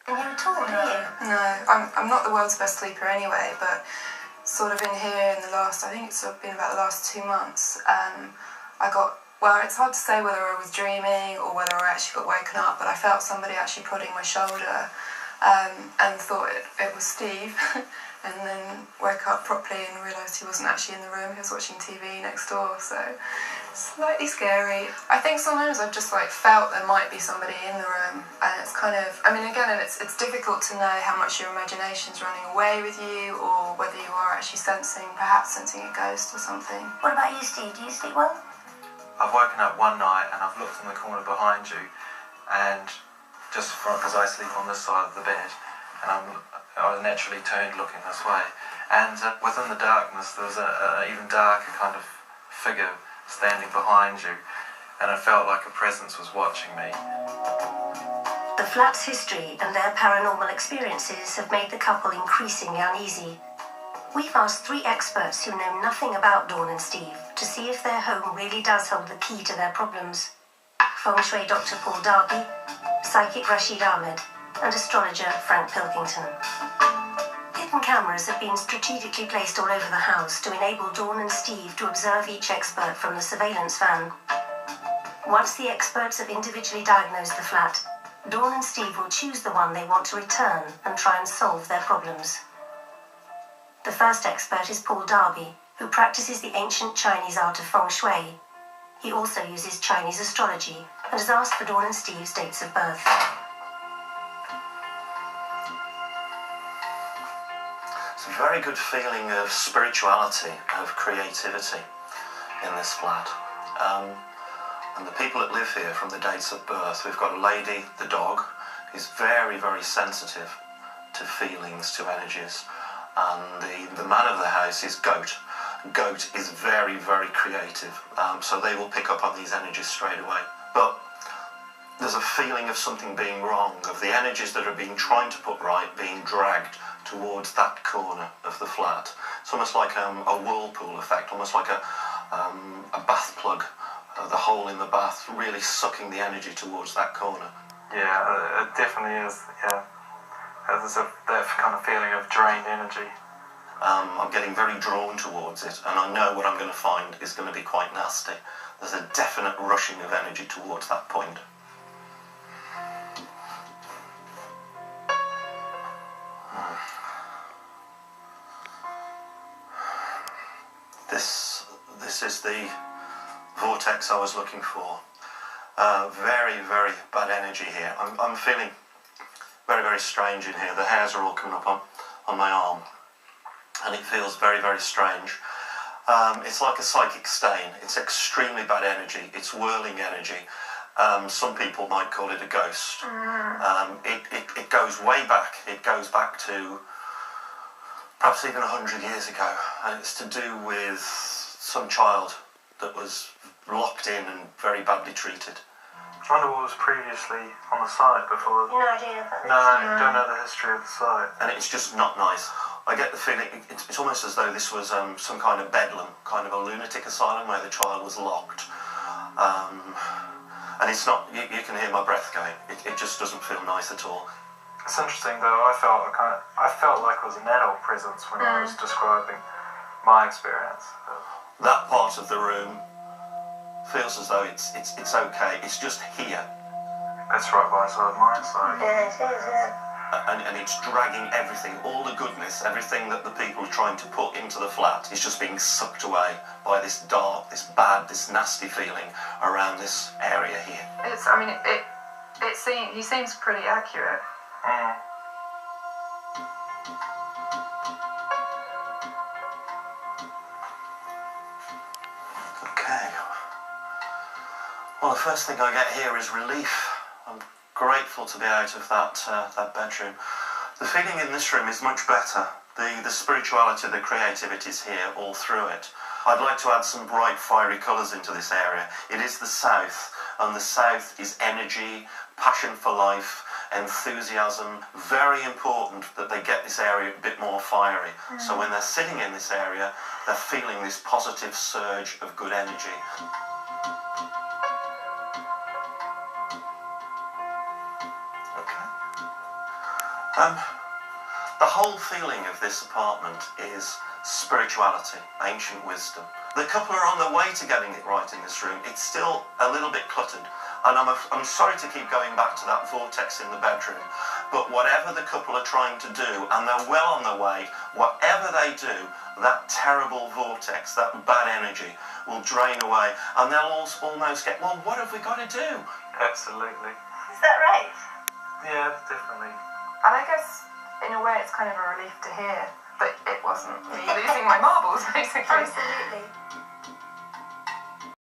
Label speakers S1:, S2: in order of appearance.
S1: you at all, do you?
S2: No, I'm not the world's best sleeper anyway, but sort of in here in the last, I think it's sort of been about the last 2 months, I got, well, it's hard to say whether I was dreaming or whether I actually got woken up, but I felt somebody actually prodding my shoulder, and thought it was Steve, and then woke up properly and realised he wasn't actually in the room, he was watching TV next door, so slightly scary. I think sometimes I've just like felt there might be somebody in the room, and it's kind of, I mean, again, it's difficult to know how much your imagination's running away with you or whether you are actually perhaps sensing a ghost or something.
S1: What about you, Steve? Do you sleep well?
S3: I've woken up one night and I've looked in the corner behind you, and just because I sleep on this side of the bed, and I naturally turned looking this way, and within the darkness there was an even darker kind of figure standing behind you, and I felt like a presence was watching me.
S1: The flat's history and their paranormal experiences have made the couple increasingly uneasy. We've asked 3 experts who know nothing about Dawn and Steve to see if their home really does hold the key to their problems. Feng Shui Dr. Paul Darby, psychic Rashid Ahmed, and astrologer Frank Pilkington. Hidden cameras have been strategically placed all over the house to enable Dawn and Steve to observe each expert from the surveillance van. Once the experts have individually diagnosed the flat, Dawn and Steve will choose the one they want to return and try and solve their problems. The first expert is Paul Darby, who practices the ancient Chinese art of Feng Shui. He also uses Chinese astrology and has asked for Dawn and Steve's dates of birth.
S4: It's a very good feeling of spirituality, of creativity in this flat. And the people that live here from the dates of birth, we've got a lady, the dog, who's very, very sensitive to feelings, to energies. And the man of the house is Goat. Goat is very, very creative, so they will pick up on these energies straight away. But there's a feeling of something being wrong, of the energies that are being trying to put right being dragged towards that corner of the flat. It's almost like a whirlpool effect, almost like a bath plug, the hole in the bath, really sucking the energy towards that corner.
S3: Yeah, it definitely is, yeah. There's that kind of feeling of drained energy.
S4: I'm getting very drawn towards it, and I know what I'm going to find is going to be quite nasty. There's a definite rushing of energy towards that point. This is the vortex I was looking for. Very, very bad energy here. I'm feeling very, very strange in here. The hairs are all coming up on my arm, and it feels very, very strange. It's like a psychic stain. It's extremely bad energy. It's whirling energy. Some people might call it a ghost. It goes way back. It goes back to perhaps even 100 years ago, and it's to do with some child that was locked in and very badly treated.
S3: I wonder what was previously on the site before.
S1: No idea about this.
S3: No, I don't know the history of the site.
S4: And it's just not nice. I get the feeling it's almost as though this was some kind of bedlam, kind of a lunatic asylum where the child was locked. And it's not, you can hear my breath going. It just doesn't feel nice at all.
S3: It's interesting though, I felt like it was an adult presence when I was describing my experience.
S4: That part of the room feels as though it's okay. It's just here.
S3: That's right by my side.
S1: Yeah, it is, yeah.
S4: And it's dragging everything, all the goodness, everything that the people are trying to put into the flat is just being sucked away by this dark, this bad, this nasty feeling around this area here.
S2: He seems pretty accurate.
S4: Okay. Well, the first thing I get here is relief. I'm grateful to be out of that bedroom. The feeling in this room is much better. The spirituality, the creativity is here all through it. I'd like to add some bright, fiery colours into this area. It is the south, and the south is energy, passion for life, enthusiasm. Very important that they get this area a bit more fiery. So when they're sitting in this area, they're feeling this positive surge of good energy. Okay. The whole feeling of this apartment is spirituality, ancient wisdom. The couple are on their way to getting it right in this room. It's still a little bit cluttered. And I'm sorry to keep going back to that vortex in the bedroom, but whatever the couple are trying to do, and they're well on their way, whatever they do, that terrible vortex, that bad energy, will drain away, and they'll almost get, well, what have we got to do?
S3: Absolutely.
S2: Is that right?
S3: Yeah, definitely.
S2: And I guess, in a way, it's kind of a relief to hear that it wasn't me losing my marbles, basically.
S1: Absolutely.